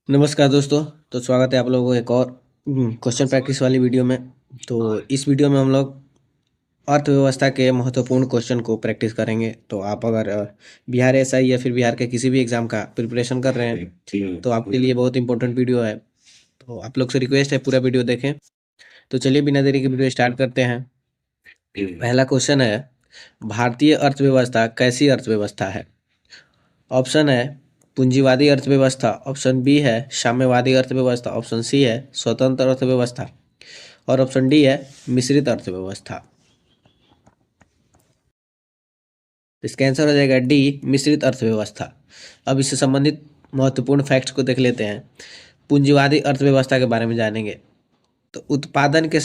नमस्कार दोस्तों। तो स्वागत है आप लोगों को एक और क्वेश्चन प्रैक्टिस वाली वीडियो में। तो इस वीडियो में हम लोग अर्थव्यवस्था के महत्वपूर्ण क्वेश्चन को प्रैक्टिस करेंगे। तो आप अगर बिहार एसआई या फिर बिहार के किसी भी एग्जाम का प्रिपरेशन कर रहे हैं तो आपके लिए बहुत इंपॉर्टेंट वीडियो है। तो आप लोग से रिक्वेस्ट है पूरा वीडियो देखें। तो चलिए बिना देरी के वीडियो स्टार्ट करते हैं। पहला क्वेश्चन है, भारतीय अर्थव्यवस्था कैसी अर्थव्यवस्था है? ऑप्शन है पूंजीवादी अर्थव्यवस्था, ऑप्शन बी है साम्यवादी अर्थव्यवस्था, ऑप्शन सी है स्वतंत्र अर्थव्यवस्था और ऑप्शन डी है मिश्रित अर्थव्यवस्था। इसका आंसर हो जाएगा डी, मिश्रित अर्थव्यवस्था। अब इससे संबंधित महत्वपूर्ण फैक्ट्स को देख लेते हैं। पूंजीवादी अर्थव्यवस्था के बारे में जानेंगे। तो उत्पादन के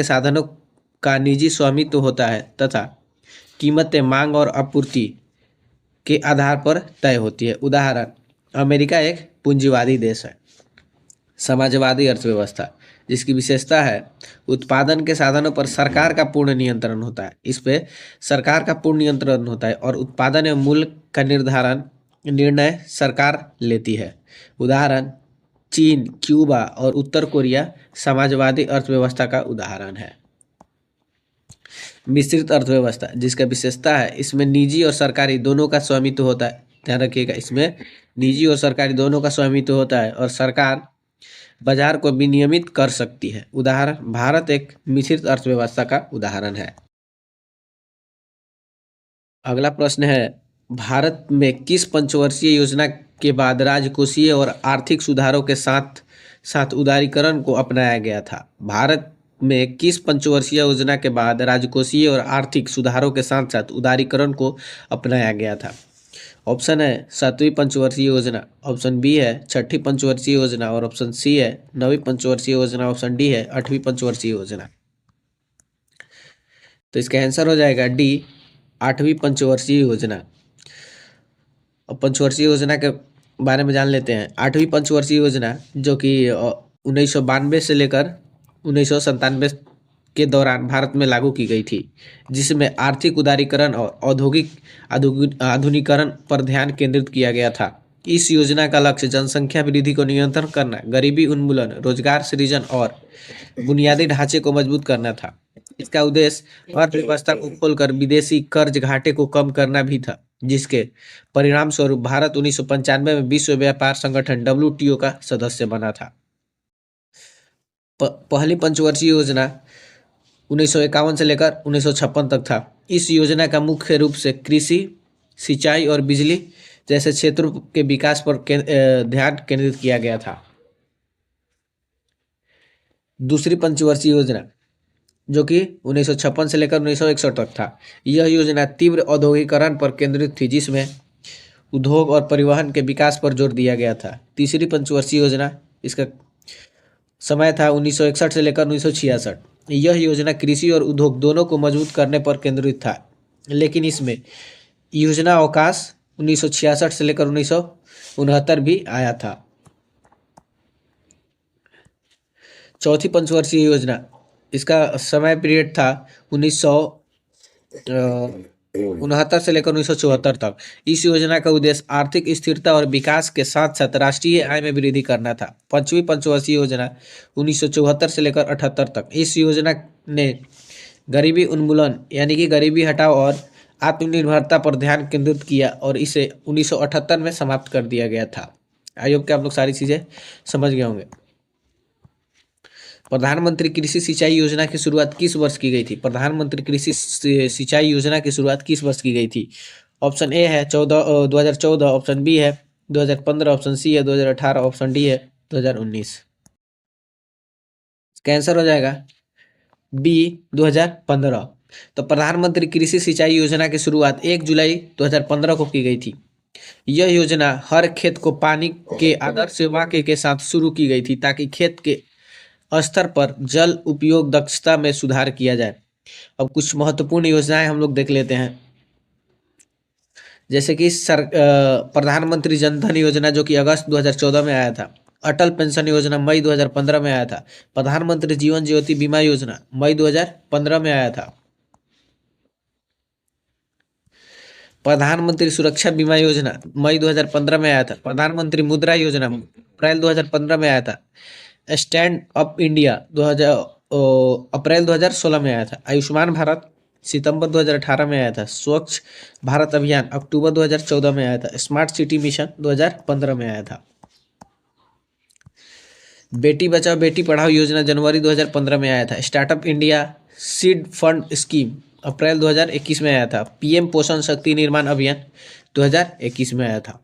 साधनों का निजी स्वामित्व होता है तथा कीमतें मांग और आपूर्ति के आधार पर तय होती है। उदाहरण, अमेरिका एक पूंजीवादी देश है। समाजवादी अर्थव्यवस्था, जिसकी विशेषता है उत्पादन के साधनों पर सरकार का पूर्ण नियंत्रण होता है। इस पे सरकार का पूर्ण नियंत्रण होता है और उत्पादन एवं मूल्य का निर्णय सरकार लेती है। उदाहरण, चीन, क्यूबा और उत्तर कोरिया समाजवादी अर्थव्यवस्था का उदाहरण है। मिश्रित अर्थव्यवस्था, जिसका विशेषता है इसमें निजी और सरकारी दोनों का स्वामित्व होता है। ध्यान रखिएगा, इसमें निजी और सरकारी दोनों का स्वामित्व होता है और सरकार बाजार को विनियमित कर सकती है। उदाहरण, भारत एक मिश्रित अर्थव्यवस्था का उदाहरण है। अगला प्रश्न है, भारत में किस पंचवर्षीय योजना के बाद राजकोषीय और आर्थिक सुधारों के साथ साथ उदारीकरण को अपनाया गया था? भारत में किस पंचवर्षीय योजना के बाद राजकोषीय और आर्थिक सुधारों के साथ साथ उदारीकरण को अपनाया गया था? ऑप्शन है सातवीं पंचवर्षीय योजना, ऑप्शन बी है छठी पंचवर्षीय योजना और ऑप्शन सी है नवीं पंचवर्षीय योजना, ऑप्शन डी है आठवीं पंचवर्षीय योजना। तो इसका आंसर हो जाएगा डी, आठवीं पंचवर्षीय योजना। अब पंचवर्षीय योजना के बारे में जान लेते हैं। आठवीं पंचवर्षीय योजना जो कि 1992 से लेकर 1997 के दौरान भारत में लागू की गई थी, जिसमें आर्थिक उदारीकरण और औद्योगिक आधुनिकीकरण पर ध्यान केंद्रित किया गया था। इस योजना का लक्ष्य जनसंख्या वृद्धि को नियंत्रण करना, गरीबी उन्मूलन, रोजगार सृजन और बुनियादी ढांचे को मजबूत करना था। इसका उद्देश्य अर्थव्यवस्था को खोलकर विदेशी कर्ज घाटे को कम करना भी था, जिसके परिणाम स्वरूप भारत 1995 में विश्व व्यापार संगठन WTO का सदस्य बना था। पहली पंचवर्षीय योजना 1951 से लेकर 1956 तक था। इस योजना का मुख्य रूप से कृषि, सिंचाई और बिजली जैसे क्षेत्रों के विकास पर ध्यान केंद्रित किया गया था। दूसरी पंचवर्षीय योजना जो कि 1956 से लेकर 1961 तक था, यह योजना तीव्र औद्योगिकरण पर केंद्रित थी, जिसमें उद्योग और परिवहन के विकास पर जोर दिया गया था। तीसरी पंचवर्षीय योजना, इसका समय था 1961 से लेकर 1966। यह योजना कृषि और उद्योग दोनों को मजबूत करने पर केंद्रित था, लेकिन इसमें योजना अवकाश 1966 से लेकर 1969 भी आया था। चौथी पंचवर्षीय योजना, इसका समय पीरियड था 1969 से लेकर 1974 तक। इस योजना का उद्देश्य आर्थिक स्थिरता और विकास के साथ साथ राष्ट्रीय आय में वृद्धि करना था। पांचवी पंचवर्षीय योजना 1974 से लेकर 78 तक। इस योजना ने गरीबी उन्मूलन यानी कि गरीबी हटाओ और आत्मनिर्भरता पर ध्यान केंद्रित किया और इसे 1978 में समाप्त कर दिया गया था। आई होप कि आप लोग सारी चीजें समझ गए होंगे। प्रधानमंत्री कृषि सिंचाई योजना की शुरुआत किस वर्ष की गई थी? प्रधानमंत्री कृषि सिंचाई योजना की शुरुआत किस वर्ष की गई थी? ऑप्शन ए है 2014, ऑप्शन बी है 2015, ऑप्शन सी है 2018, ऑप्शन डी है 2019। इसका आंसर हो जाएगा बी, 2015। तो प्रधानमंत्री कृषि सिंचाई योजना की शुरुआत 1 जुलाई 2015 को की गई थी। यह योजना हर खेत को पानी के आदर्श वाक्य के साथ शुरू की गई थी ताकि खेत के स्तर पर जल उपयोग दक्षता में सुधार किया जाए। अब कुछ महत्वपूर्ण योजनाएं हम लोग देख लेते हैं, जैसे कि प्रधानमंत्री जन धन योजना जो कि अगस्त 2014 में आया था। अटल पेंशन योजना मई 2015 में आया था। प्रधानमंत्री जीवन ज्योति बीमा योजना मई 2015 में आया था। प्रधानमंत्री सुरक्षा बीमा योजना मई 2015 में आया था। प्रधानमंत्री मुद्रा योजना अप्रैल 2015 में आया था। स्टैंड अप इंडिया 2000 अप्रैल 2016 में आया था। आयुष्मान भारत सितंबर 2018 में आया था। स्वच्छ भारत अभियान अक्टूबर 2014 में आया था। स्मार्ट सिटी मिशन 2015 में आया था। बेटी बचाओ बेटी पढ़ाओ योजना जनवरी 2015 में आया था। Startup India seed fund scheme April 2021 में आया था। पीएम पोषण शक्ति निर्माण अभियान 2021 में आया था।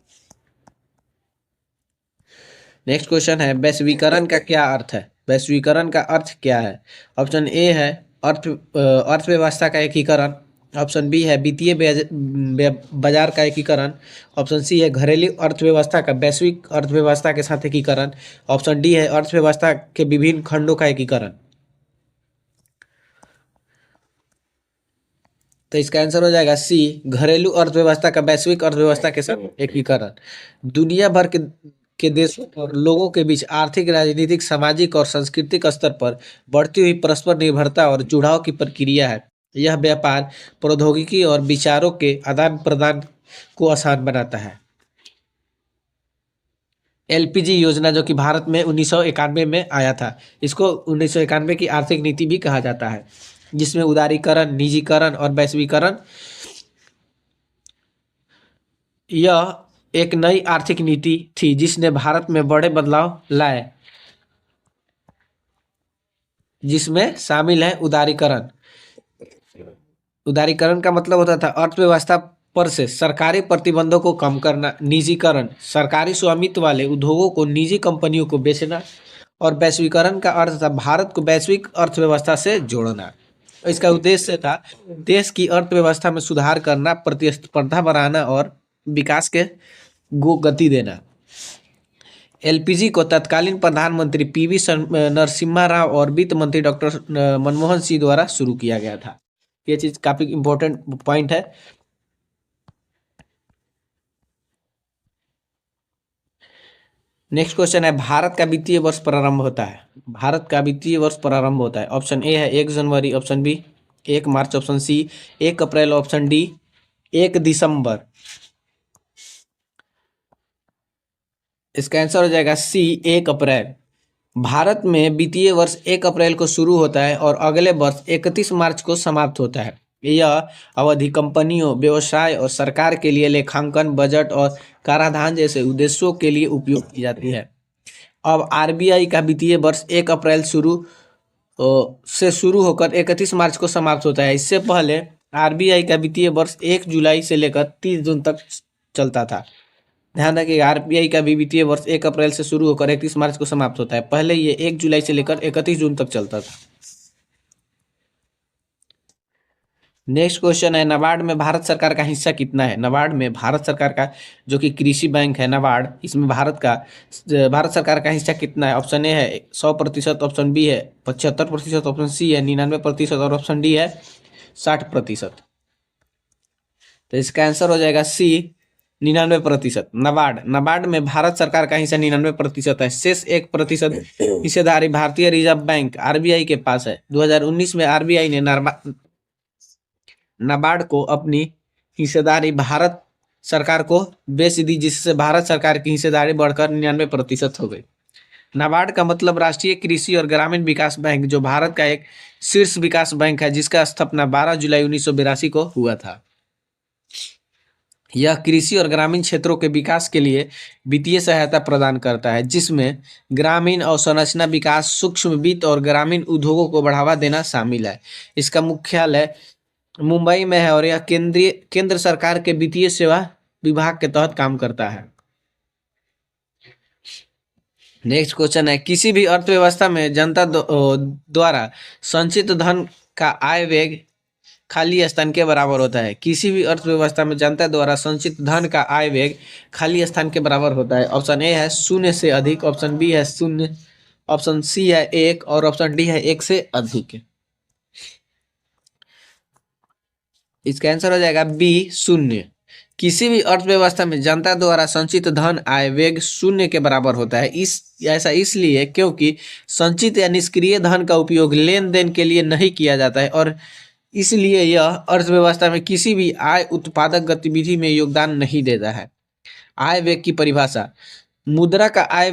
नेक्स्ट क्वेश्चन है वैश्वीकरण का क्या अर्थ है? वैश्वीकरण का अर्थ क्या है? ऑप्शन ए है अर्थव्यवस्था का एकीकरण। ऑप्शन बी है वित्तीय बाजार का एकीकरण। ऑप्शन सी है घरेलू अर्थव्यवस्था का वैश्विक अर्थव्यवस्था के साथ एकीकरण। ऑप्शन डी है अर्थव्यवस्था के विभिन्न खंडों का एकीकरण। तो इसका आंसर हो जाएगा सी, घरेलू अर्थव्यवस्था का वैश्विक अर्थव्यवस्था के साथ एकीकरण। दुनिया भर के देशों और लोगों के बीच आर्थिक, राजनीतिक, सामाजिक और सांस्कृतिक स्तर पर बढ़ती हुई परस्पर निर्भरता और जुड़ाव की प्रक्रिया है। यह व्यापार, प्रौद्योगिकी और विचारों के आदान प्रदान को आसान बनाता है। एलपीजी योजना जो कि भारत में 1991 में आया था, इसको 1991 की आर्थिक नीति भी कहा जाता है, जिसमें उदारीकरण, निजीकरण और वैश्वीकरण, यह एक नई आर्थिक नीति थी जिसने भारत में बड़े बदलाव लाए, जिसमें शामिल है उदारीकरण। उदारीकरण का मतलब होता था अर्थव्यवस्था पर से सरकारी प्रतिबंधों को कम करना। निजीकरण, सरकारी स्वामित्व वाले उद्योगों को निजी कंपनियों को बेचना। और वैश्वीकरण का अर्थ था भारत को वैश्विक अर्थव्यवस्था से जोड़ना। इसका उद्देश्य था देश की अर्थव्यवस्था में सुधार करना, प्रतिस्पर्धा बढ़ाना और विकास के गति देना। एलपीजी को तत्कालीन प्रधानमंत्री पीवी नरसिम्हा राव और वित्त मंत्री डॉक्टर मनमोहन सिंह द्वारा शुरू किया गया था। ये चीज काफी इंपॉर्टेंट पॉइंट है। नेक्स्ट क्वेश्चन है भारत का वित्तीय वर्ष प्रारंभ होता है। भारत का वित्तीय वर्ष प्रारंभ होता है। ऑप्शन ए है 1 जनवरी। ऑप्शन बी 1 मार्च। ऑप्शन सी 1 अप्रैल। ऑप्शन डी 1 दिसंबर। इसका आंसर हो जाएगा सी 1 अप्रैल। भारत में वित्तीय वर्ष 1 अप्रैल को शुरू होता है और अगले वर्ष 31 मार्च को समाप्त होता है। यह अवधि कंपनियों, व्यवसाय और सरकार के लिए लेखांकन, बजट और कराधान जैसे उद्देश्यों के लिए उपयोग की जाती है। अब आरबीआई का वित्तीय वर्ष 1 अप्रैल से शुरू होकर 31 मार्च को समाप्त होता है। इससे पहले आरबीआई का वित्तीय वर्ष 1 जुलाई से लेकर 30 जून तक चलता था। ध्यान रखिए, आरबीआई का भी वित्तीय वर्ष 1 अप्रैल से शुरू होकर 31 मार्च को समाप्त होता है। पहले ये 1 जुलाई से लेकर 31 जून तक चलता था। नेक्स्ट क्वेश्चन है नाबार्ड में भारत सरकार का हिस्सा कितना है? नाबार्ड में भारत सरकार का, जो कि कृषि बैंक है नाबार्ड, इसमें भारत सरकार का हिस्सा कितना है? ऑप्शन ए है 100%। ऑप्शन बी है 75%। ऑप्शन सी है 99% और ऑप्शन डी है 60%। तो इसका आंसर हो जाएगा सी 99%। नाबार्ड में भारत सरकार का हिस्सा 99% है। शेष 1% हिस्सेदारी भारतीय रिजर्व बैंक आरबीआई के पास है। 2019 में आरबीआई ने नाबार्ड को अपनी हिस्सेदारी भारत सरकार को बेच दी, जिससे भारत सरकार की हिस्सेदारी बढ़कर 99% हो गई। नाबार्ड का मतलब राष्ट्रीय कृषि और ग्रामीण विकास बैंक, जो भारत का एक शीर्ष विकास बैंक है, जिसका स्थापना 12 जुलाई 1982 को हुआ था। यह कृषि और ग्रामीण क्षेत्रों के विकास के लिए वित्तीय सहायता प्रदान करता है, जिसमें ग्रामीण अवसंरचना विकास, सूक्ष्म वित्त और ग्रामीण उद्योगों को बढ़ावा देना शामिल है। इसका मुख्यालय मुंबई में है और यह केंद्र सरकार के वित्तीय सेवा विभाग के तहत काम करता है। नेक्स्ट क्वेश्चन है किसी भी अर्थव्यवस्था में जनता द्वारा संचित धन का आय वेग खाली स्थान के बराबर होता है। किसी भी अर्थव्यवस्था में जनता द्वारा संचित धन का आय वेग खाली स्थान के बराबर होता है। ऑप्शन ए है 0 से अधिक। ऑप्शन बी है 0। ऑप्शन सी है 1 और ऑप्शन डी है 1 से अधिक। इसका आंसर हो जाएगा बी 0। किसी भी अर्थव्यवस्था में जनता द्वारा संचित धन आय वेग 0 के बराबर होता है। ऐसा इसलिए क्योंकि संचित या निष्क्रिय धन का उपयोग लेन देन के लिए नहीं किया जाता है और इसलिए यह अर्थव्यवस्था में किसी भी आय उत्पादक गतिविधि में योगदान नहीं देता है। आय वेग की परिभाषा। मुद्रा का आय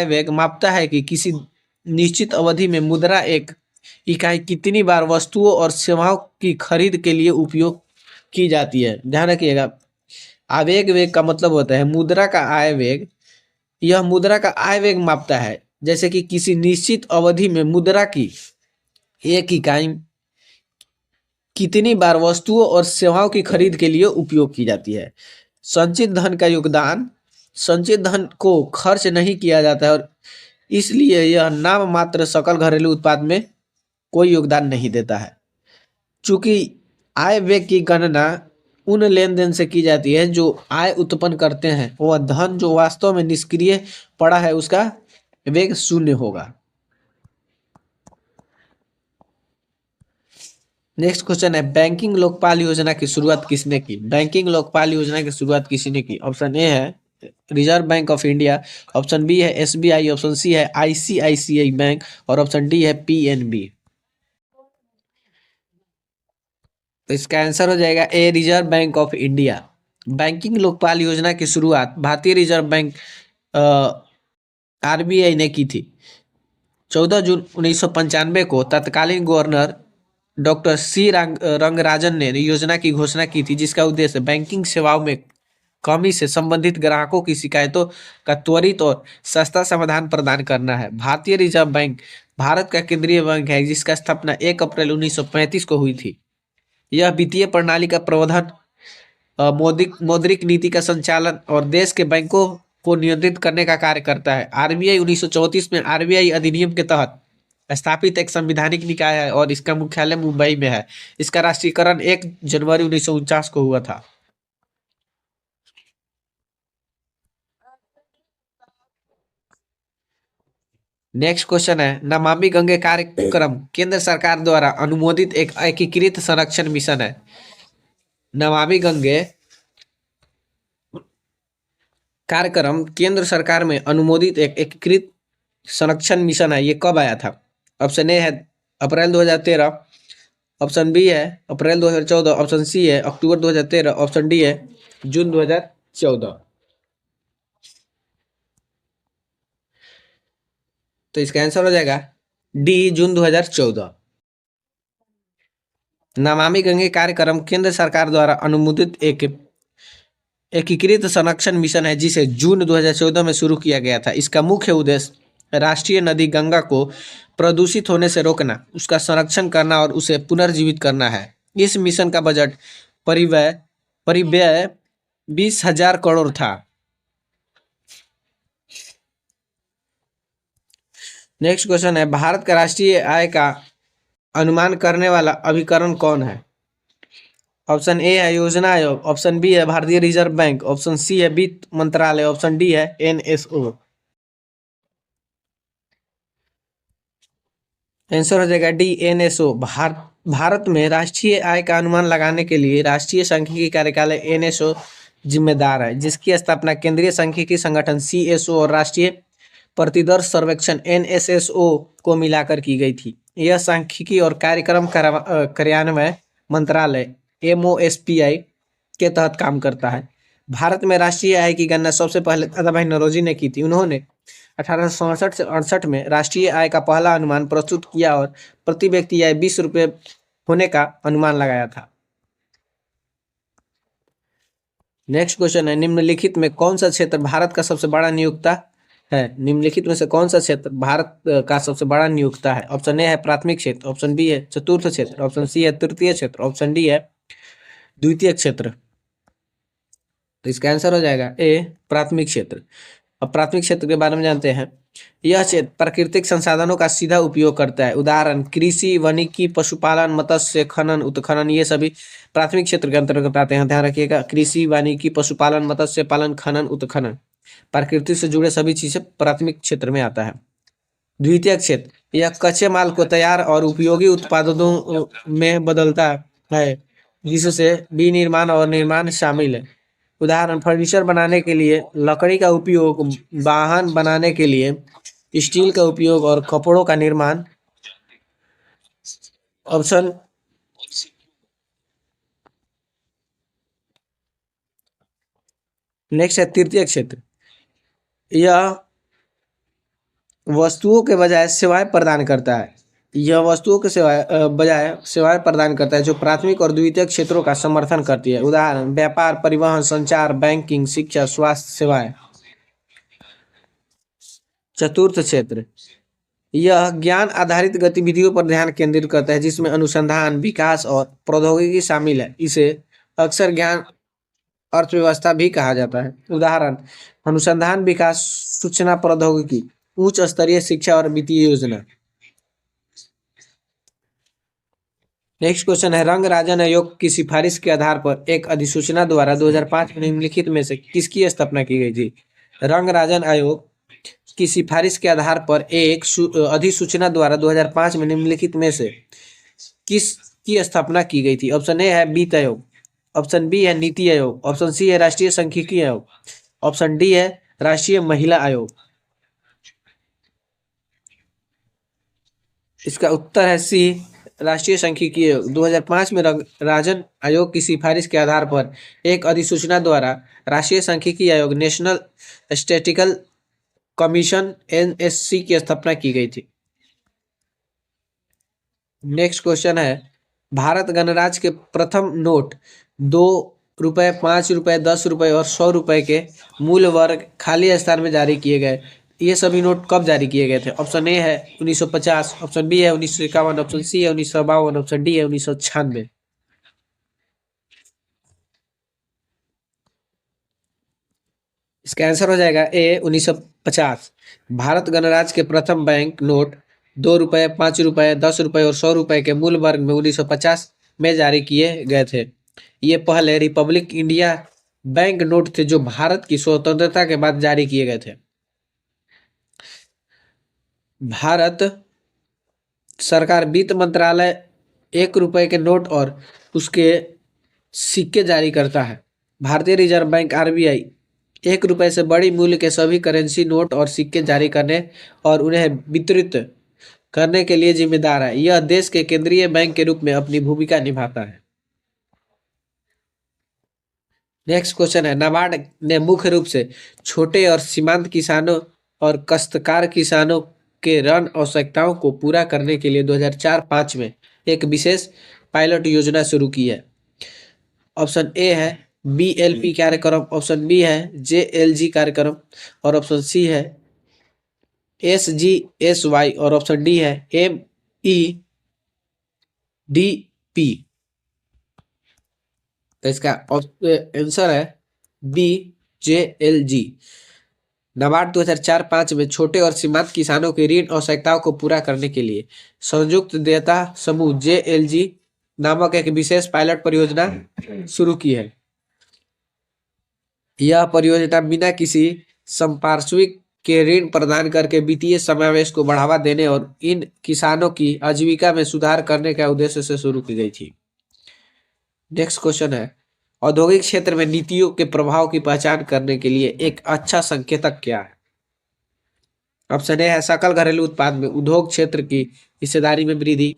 वेग मापता है कि किसी निश्चित अवधि में मुद्रा एक इकाई कितनी बार वस्तुओं और सेवाओं की खरीद के लिए उपयोग की जाती है। ध्यान रखिएगा, आवेग वेग का मतलब होता है मुद्रा का आय वेग। यह मुद्रा का आय वेग मापता है, जैसे कि किसी निश्चित अवधि में मुद्रा की एक इकाई कितनी बार वस्तुओं और सेवाओं की खरीद के लिए उपयोग की जाती है। संचित धन का योगदान। संचित धन को खर्च नहीं किया जाता है और इसलिए यह नाम मात्र सकल घरेलू उत्पाद में कोई योगदान नहीं देता है। चूंकि आय व्यय की गणना उन लेन देन से की जाती है जो आय उत्पन्न करते हैं, वह धन जो वास्तव में निष्क्रिय पड़ा है उसका वेग शून्य होगा। नेक्स्ट क्वेश्चन है, बैंकिंग लोकपाल योजना की शुरुआत किसने की? बैंकिंग लोकपाल योजना की शुरुआत किसने की? ऑप्शन ए है Reserve Bank of India, option B है एसबीआई, ऑप्शन सी है आईसीआईसीआई बैंक और ऑप्शन डी है पीएनबी। तो इसका आंसर हो जाएगा A Reserve Bank of India. Banking Lokpal योजना की शुरुआत भारतीय रिजर्व बैंक आरबीआई ने की थी। 14 जून 1995 को तत्कालीन गवर्नर डॉक्टर सी रंगराजन ने योजना की घोषणा की थी, जिसका उद्देश्य बैंकिंग सेवाओं में कमी से संबंधित ग्राहकों की शिकायतों का त्वरित और सस्ता समाधान प्रदान करना है। भारतीय रिजर्व बैंक भारत का केंद्रीय बैंक है, जिसका स्थापना 1 अप्रैल 1935 को हुई थी। यह वित्तीय प्रणाली का प्रबंधन, मौद्रिक नीति का संचालन और देश के बैंकों को नियंत्रित करने का कार्य करता है। आरबीआई 1934 में आरबीआई अधिनियम के तहत स्थापित एक संवैधानिक निकाय है और इसका मुख्यालय मुंबई में है। इसका राष्ट्रीयकरण 1 जनवरी 1949 को हुआ था। नेक्स्ट क्वेश्चन है, नमामि गंगे कार्यक्रम केंद्र सरकार द्वारा अनुमोदित एक एकीकृत संरक्षण मिशन है। नमामि गंगे कार्यक्रम केंद्र सरकार में अनुमोदित एक एकीकृत संरक्षण मिशन है। ये कब आया था? ऑप्शन ए है अप्रैल 2013, ऑप्शन बी है अप्रैल 2014, ऑप्शन सी है अक्टूबर 2013, ऑप्शन डी है जून 2014। तो इसका आंसर हो जाएगा डी जून 2014। नमामि गंगे कार्यक्रम केंद्र सरकार द्वारा अनुमोदित एक एकीकृत संरक्षण मिशन है, जिसे जून 2014 में शुरू किया गया था। इसका मुख्य उद्देश्य राष्ट्रीय नदी गंगा को प्रदूषित होने से रोकना, उसका संरक्षण करना और उसे पुनर्जीवित करना है। इस मिशन का बजट परिव्यय 20,000 करोड़ था। नेक्स्ट क्वेश्चन है, भारत का राष्ट्रीय आय का अनुमान करने वाला अभिकरण कौन है? ऑप्शन ए है योजना आयोग, ऑप्शन बी है भारतीय रिजर्व बैंक, ऑप्शन सी है वित्त मंत्रालय, ऑप्शन डी है एनएसओ। आंसर हो जाएगा डी एनएसओ। भारत में राष्ट्रीय आय का अनुमान लगाने के लिए राष्ट्रीय सांख्यिकी कार्यकालय एनएसओ जिम्मेदार है, जिसकी स्थापना केंद्रीय सांख्यिकी संगठन सीएसओ और राष्ट्रीय प्रतिदर्श सर्वेक्षण एनएसएसओ को मिलाकर की गई थी। यह सांख्यिकी और कार्यक्रम कार्यान्वयन मंत्रालय एमओएसपीआई के तहत काम करता है। भारत में राष्ट्रीय आय की गणना सबसे पहले दादाभाई नौरोजी ने की थी। उन्होंने 1867 से 68 में राष्ट्रीय आय का पहला अनुमान प्रस्तुत किया और प्रति व्यक्ति आय 20 रुपये होने का अनुमान लगाया था। नेक्स्ट क्वेश्चन है, निम्नलिखित में कौन सा क्षेत्र भारत का सबसे बड़ा नियोक्ता है? निम्नलिखित में से कौन सा क्षेत्र भारत का सबसे बड़ा नियोक्ता है? ऑप्शन ए है प्राथमिक क्षेत्र, ऑप्शन बी है चतुर्थ क्षेत्र, ऑप्शन सी है तृतीय क्षेत्र, ऑप्शन डी है द्वितीय क्षेत्र। तो इसका आंसर हो जाएगा ए प्राथमिक क्षेत्र। अब प्राथमिक क्षेत्र के बारे में जानते हैं। यह क्षेत्र प्राकृतिक संसाधनों का सीधा उपयोग करता है। उदाहरण कृषि, वानिकी, पशुपालन, मत्स्य खनन, उत्खनन, ये सभी प्राथमिक क्षेत्र के अंतर्गत आते हैं। ध्यान रखिएगा, कृषि, वानिकी, पशुपालन, मत्स्य पालन, खनन, उत्खनन, प्रकृति से जुड़े सभी चीजें प्राथमिक क्षेत्र में आता है। द्वितीय क्षेत्र, यह कच्चे माल को तैयार और उपयोगी उत्पादों में बदलता है, जिससे विनिर्माण और निर्माण शामिल है। उदाहरण फर्नीचर बनाने के लिए लकड़ी का उपयोग, वाहन बनाने के लिए स्टील का उपयोग और कपड़ों का निर्माण ऑप्शन नेक्स्ट है तृतीय क्षेत्र। यह वस्तुओं के बजाय सेवाएं प्रदान करता है। यह वस्तुओं के बजाय सेवाएं प्रदान करता है जो प्राथमिक और द्वितीयक क्षेत्रों का समर्थन करती है। उदाहरण व्यापार, परिवहन, संचार, बैंकिंग, शिक्षा, स्वास्थ्य सेवाएं। चतुर्थ क्षेत्र। यह ज्ञान आधारित गतिविधियों पर ध्यान केंद्रित करता है जिसमें अनुसंधान, विकास और प्रौद्योगिकी शामिल है। इसे अक्सर ज्ञान अर्थव्यवस्था भी कहा जाता है। उदाहरण अनुसंधान, विकास, सूचना प्रौद्योगिकी, उच्च स्तरीय शिक्षा और वित्तीय योजना। नेक्स्ट क्वेश्चन है रंग राजन आयोग की सिफारिश के आधार पर एक अधिसूचना द्वारा 2005 में निम्नलिखित में से किसकी स्थापना की गई थी। रंग राजन आयोग की सिफारिश के आधार पर एक अधिसूचना द्वारा 2005 में निम्नलिखित में से किस की स्थापना की गई थी। ऑप्शन ए है वित्त आयोग, ऑप्शन बी है नीति आयोग, ऑप्शन सी है राष्ट्रीय सांख्यिकी आयोग, ऑप्शन डी है राष्ट्रीय महिला आयोग। इसका उत्तर है सी, राष्ट्रीय सांख्यिकी आयोग। 2005 में राजन आयोग की सिफारिश के आधार पर एक अधिसूचना द्वारा राष्ट्रीय सांख्यिकी आयोग, नेशनल स्टैटिस्टिकल कमीशन एनएससी की स्थापना की गई थी। नेक्स्ट क्वेश्चन है भारत गणराज्य के प्रथम नोट 2 रुपए, 5 रुपए, 10 रुपए और 100 रुपए के मूल वर्ग खाली स्थान में जारी किए गए। ये सभी नोट कब जारी किए गए थे। ऑप्शन ए है 1950, ऑप्शन बी है 1951, ऑप्शन सी है 1952, ऑप्शन डी है 1996। इसका आंसर हो जाएगा ए 1950। भारत गणराज्य के प्रथम बैंक नोट 2 रुपए, 5 रुपए, 10 रुपए और 100 रुपए के मूल वर्ग में 1950 में जारी किए गए थे। ये पहले रिपब्लिक इंडिया बैंक नोट थे जो भारत की स्वतंत्रता के बाद जारी किए गए थे। भारत सरकार वित्त मंत्रालय 1 रुपए के नोट और उसके सिक्के जारी करता है। भारतीय रिजर्व बैंक आरबीआई 1 रुपए से बड़ी मूल्य के सभी करेंसी नोट और सिक्के जारी करने और उन्हें वितरित करने के लिए जिम्मेदार है। यह देश के केंद्रीय बैंक के रूप में अपनी भूमिका निभाता है। नेक्स्ट क्वेश्चन है नाबार्ड ने मुख्य रूप से छोटे और सीमांत किसानों और काश्तकार किसानों के ऋण आवश्यकताओं को पूरा करने के लिए 2004-05 में एक विशेष पायलट योजना शुरू की है। ऑप्शन ए है बीएलपी कार्यक्रम, ऑप्शन बी है जेएलजी कार्यक्रम और ऑप्शन सी है एसजीएसवाई और ऑप्शन डी है एमईडीपी। तो इसका आंसर है बी जेएलजी। नाबार्ड 2004-05 में छोटे और सीमांत किसानों की ऋण आवश्यकताओं को पूरा करने के लिए संयुक्त देयता समूह जेएलजी नामक एक विशेष पायलट परियोजना शुरू की है। यह परियोजना बिना किसी संपार्श्विक के ऋण प्रदान करके वित्तीय समावेश को बढ़ावा देने और इन किसानों की आजीविका में सुधार करने के उद्देश्य से शुरू की गई थी। नेक्स्ट क्वेश्चन है औद्योगिक क्षेत्र में नीतियों के प्रभाव की पहचान करने के लिए एक अच्छा संकेतक क्या है। ऑप्शन ए है सकल घरेलू उत्पाद में उद्योग क्षेत्र की हिस्सेदारी में वृद्धि,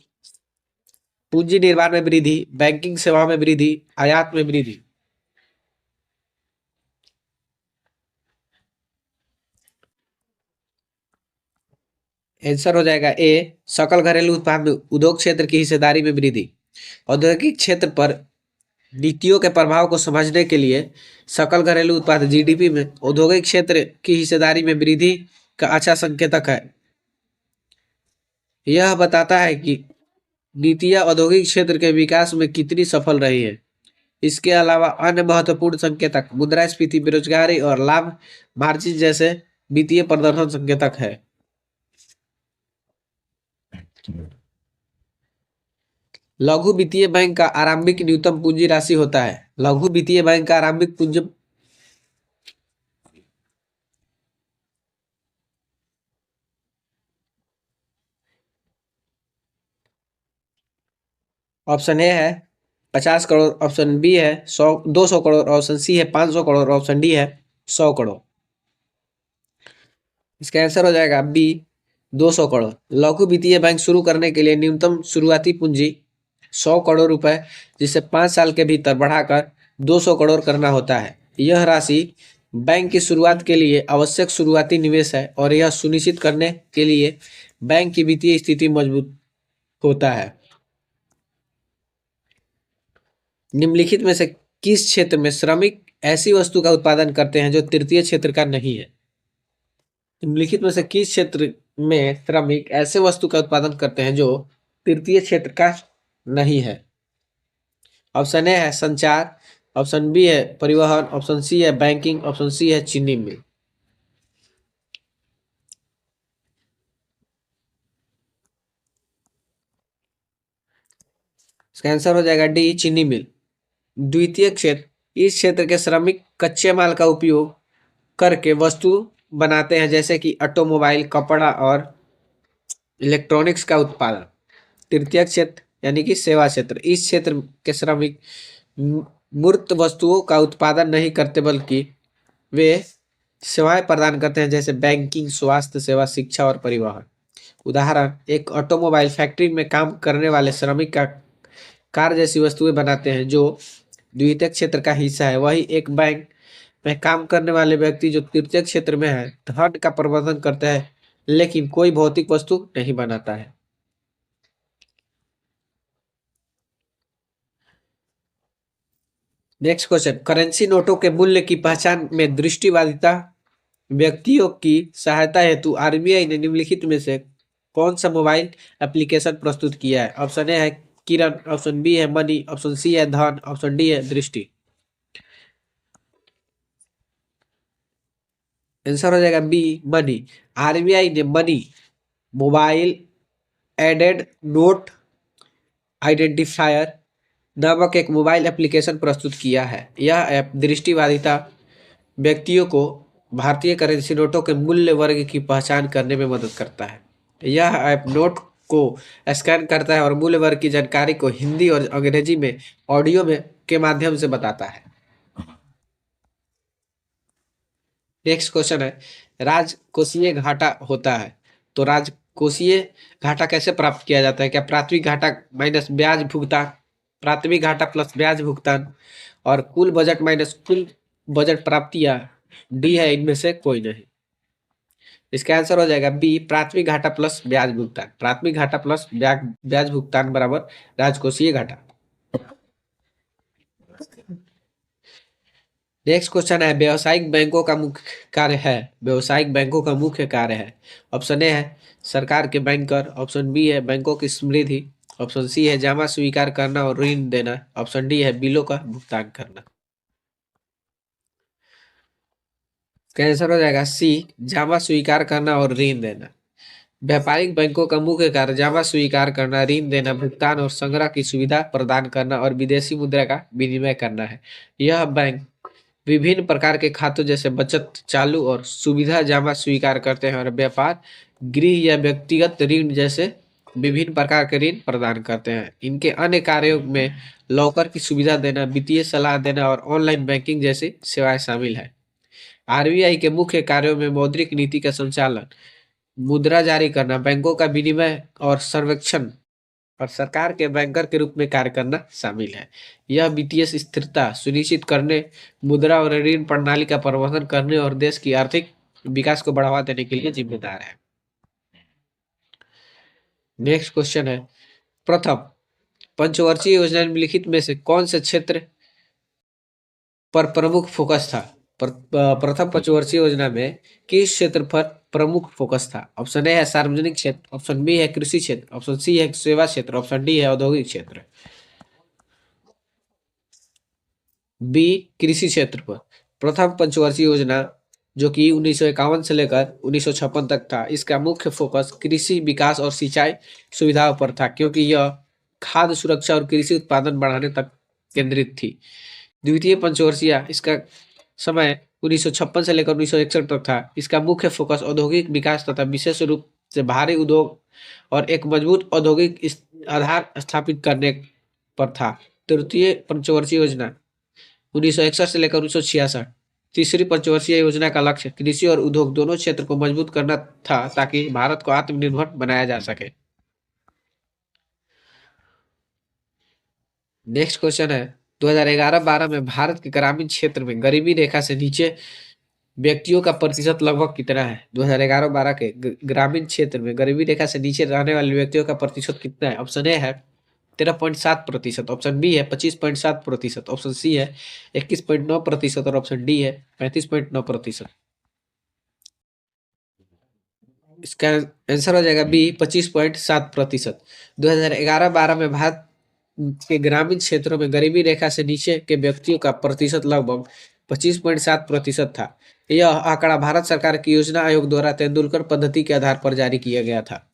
पूंजी निर्माण में वृद्धि, बैंकिंग सेवा में वृद्धि, आयात में वृद्धि। आंसर हो जाएगा ए सकल घरेलू उत्पाद में उद्योग क्षेत्र की हिस्सेदारी में वृद्धि। औद्योगिक क्षेत्र पर नीतियों के प्रभाव को समझने के लिए सकल घरेलू उत्पाद जीडीपी में औद्योगिक क्षेत्र की हिस्सेदारी में वृद्धि का अच्छा संकेतक है। यह बताता है कि नीतियां औद्योगिक क्षेत्र के विकास में कितनी सफल रही है। इसके अलावा अन्य महत्वपूर्ण संकेतक मुद्रास्फीति, बेरोजगारी और लाभ मार्जिन जैसे वित्तीय प्रदर्शन संकेतक है। लघु वित्तीय बैंक का आरंभिक न्यूनतम पूंजी राशि होता है। लघु वित्तीय बैंक का आरंभिक पूंजी ऑप्शन ए है 50 करोड़, ऑप्शन बी है 200 करोड़, ऑप्शन सी है 500 करोड़, ऑप्शन डी है 100 करोड़। इसका आंसर हो जाएगा बी 200 करोड़। लघु वित्तीय बैंक शुरू करने के लिए न्यूनतम शुरुआती पूंजी 100 करोड़ रुपए, जिसे 5 साल के भीतर बढ़ाकर 200 करोड़ करना होता है। यह राशि बैंक की शुरुआत के लिए आवश्यक शुरुआती निवेश है और यह सुनिश्चित करने के लिए बैंक की वित्तीय स्थिति मजबूत होता है। निम्नलिखित में से किस क्षेत्र में श्रमिक ऐसी वस्तु का उत्पादन करते हैं जो तृतीय क्षेत्र का नहीं है? निम्नलिखित में से किस क्षेत्र में श्रमिक ऐसे वस्तु का उत्पादन करते हैं जो तृतीय क्षेत्र का नहीं है? ऑप्शन ए है संचार, ऑप्शन बी है परिवहन, ऑप्शन सी है बैंकिंग, ऑप्शन सी है चीनी मिल। इसका आंसर हो जाएगा डी, चीनी मिल। द्वितीय क्षेत्र, इस क्षेत्र के श्रमिक कच्चे माल का उपयोग करके वस्तु बनाते हैं, जैसे कि ऑटोमोबाइल, कपड़ा और इलेक्ट्रॉनिक्स का उत्पादन। तृतीय क्षेत्र यानी कि सेवा क्षेत्र, इस क्षेत्र के श्रमिक मूर्त वस्तुओं का उत्पादन नहीं करते बल्कि वे सेवाएं प्रदान करते हैं, जैसे बैंकिंग, स्वास्थ्य सेवा, शिक्षा और परिवहन। उदाहरण, एक ऑटोमोबाइल फैक्ट्री में काम करने वाले श्रमिक का कार जैसी वस्तुएं बनाते हैं जो द्वितीय क्षेत्र का हिस्सा है। वही एक बैंक में काम करने वाले व्यक्ति जो तृतीय क्षेत्र में है, धन का प्रबंधन करता है लेकिन कोई भौतिक वस्तु नहीं बनाता है। नेक्स्ट क्वेश्चन, करेंसी नोटों के मूल्य की पहचान में दृष्टिवादिता व्यक्तियों की सहायता हेतु आरबीआई ने निम्नलिखित में से कौन सा मोबाइल एप्लीकेशन प्रस्तुत किया है? ऑप्शन ए है किरण, ऑप्शन बी है मनी, ऑप्शन सी है धन, ऑप्शन डी है दृष्टि। आंसर हो जाएगा बी, मनी। आरबीआई ने money mobile aided note identifier नामक एक मोबाइल एप्लीकेशन प्रस्तुत किया है। यह ऐप दृष्टिबाधिता व्यक्तियों को भारतीय करेंसी नोटों के मूल्य वर्ग की पहचान करने में मदद करता है। यह ऐप नोट को स्कैन करता है और मूल्य वर्ग की जानकारी को हिंदी और अंग्रेजी में ऑडियो में के माध्यम से बताता है। नेक्स्ट क्वेश्चन है, राजकोषीय घाटा होता है तो राजकोषीय घाटा कैसे प्राप्त किया जाता है? क्या प्राथमिक घाटा माइनस ब्याज भुगतान, प्राथमिक घाटा प्लस ब्याज भुगतान और कुल बजट माइनस कुल बजट प्राप्तियां, डी है इनमें से कोई नहीं। इसका आंसर हो जाएगा बी, प्राथमिक घाटा प्लस ब्याज भुगतान। प्राथमिक घाटा प्लस ब्याज भुगतान बराबर राजकोषीय घाटा। नेक्स्ट क्वेश्चन है, व्यवसायिक बैंकों का मुख्य कार्य है। व्यवसायिक बैंकों का मुख्य कार्य है। ऑप्शन ए है सरकार के बैंकर, ऑप्शन बी है बैंकों की समृद्धि, ऑप्शन सी है जमा स्वीकार करना और ऋण देना, ऑप्शन डी है बिलों का भुगतान करना। आंसर हो जाएगा सी, जमा स्वीकार करना और ऋण देना। व्यापारिक बैंकों का मुख्य कार्य जमा स्वीकार करना, ऋण देना, भुगतान और संग्रह की सुविधा प्रदान करना और विदेशी मुद्रा का विनिमय करना है। यह बैंक विभिन्न प्रकार के खातों जैसे बचत, चालू और सुविधा जमा स्वीकार करते हैं और व्यापार, गृह या व्यक्तिगत ऋण जैसे विभिन्न प्रकार के ऋण प्रदान करते हैं। इनके अन्य कार्यों में लॉकर की सुविधा देना, वित्तीय सलाह देना और ऑनलाइन बैंकिंग जैसी सेवाएं शामिल है। आरबीआई के मुख्य कार्यों में मौद्रिक नीति का संचालन, मुद्रा जारी करना, बैंकों का विनिमय और सर्वेक्षण और सरकार के बैंकर के रूप में कार्य करना शामिल है। यह वित्तीय स्थिरता सुनिश्चित करने, मुद्रा और ऋण प्रणाली का प्रबंधन करने और देश की आर्थिक विकास को बढ़ावा देने के लिए जिम्मेदार है। नेक्स्ट क्वेश्चन है, प्रथम पंचवर्षीय योजना निम्नलिखित में से कौन से क्षेत्र पर प्रमुख फोकस था? प्रथम पंचवर्षीय योजना में किस क्षेत्र पर प्रमुख फोकस था? ऑप्शन ए है सार्वजनिक क्षेत्र, ऑप्शन बी है कृषि क्षेत्र, ऑप्शन सी है सेवा क्षेत्र, ऑप्शन डी है औद्योगिक क्षेत्र। बी, कृषि क्षेत्र पर। प्रथम पंचवर्षीय योजना जो कि 1951 से लेकर 1956 तक था, इसका मुख्य फोकस कृषि विकास और सिंचाई सुविधाओं पर था, क्योंकि यह खाद्य सुरक्षा और कृषि उत्पादन बढ़ाने तक केंद्रित थी। द्वितीय पंचवर्षीय, इसका समय 1956 से लेकर 1961 तक था। इसका मुख्य फोकस औद्योगिक विकास तथा विशेष रूप से भारी उद्योग और एक मजबूत औद्योगिक आधार स्थापित करने पर था। तृतीय पंचवर्षीय योजना 1961 से लेकर 1966 तीसरी पंचवर्षीय योजना का लक्ष्य कृषि और उद्योग दोनों क्षेत्र को मजबूत करना था ताकि भारत को आत्मनिर्भर बनाया जा सके। नेक्स्ट क्वेश्चन है 2011-12 में भारत के ग्रामीण क्षेत्र में गरीबी रेखा से नीचे व्यक्तियों का प्रतिशत लगभग कितना है? 2011-12 के ग्रामीण क्षेत्र में गरीबी रेखा से नीचे रहने वाले व्यक्तियों का प्रतिशत कितना है? ऑप्शन ए है 13.7%, ऑप्शन बी है 25.7%, ऑप्शन सी है 21.9% और ऑप्शन डी है 35.9%। इसका आंसर हो जाएगा बी 25.7%। 2011-12 में भारत के ग्रामीण क्षेत्रों में गरीबी रेखा से नीचे के व्यक्तियों का प्रतिशत लगभग 25.7% था। यह आंकड़ा भारत सरकार की योजना आयोग द्वारा तेंदुलकर पद्धति के आधार पर जारी किया गया था।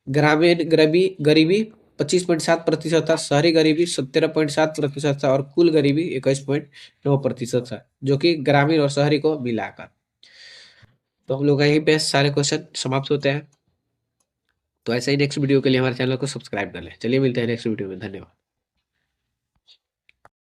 ग्रामीण गरीबी 25.7% था, शहरी गरीबी 17.7% था और कुल गरीबी 21.9% था, जो कि ग्रामीण और शहरी को मिलाकर। तो हम लोग यहीं पे सारे क्वेश्चन समाप्त होते हैं। तो ऐसे ही नेक्स्ट वीडियो के लिए हमारे चैनल को सब्सक्राइब कर लें। चलिए मिलते हैं नेक्स्ट वीडियो में, धन्यवाद।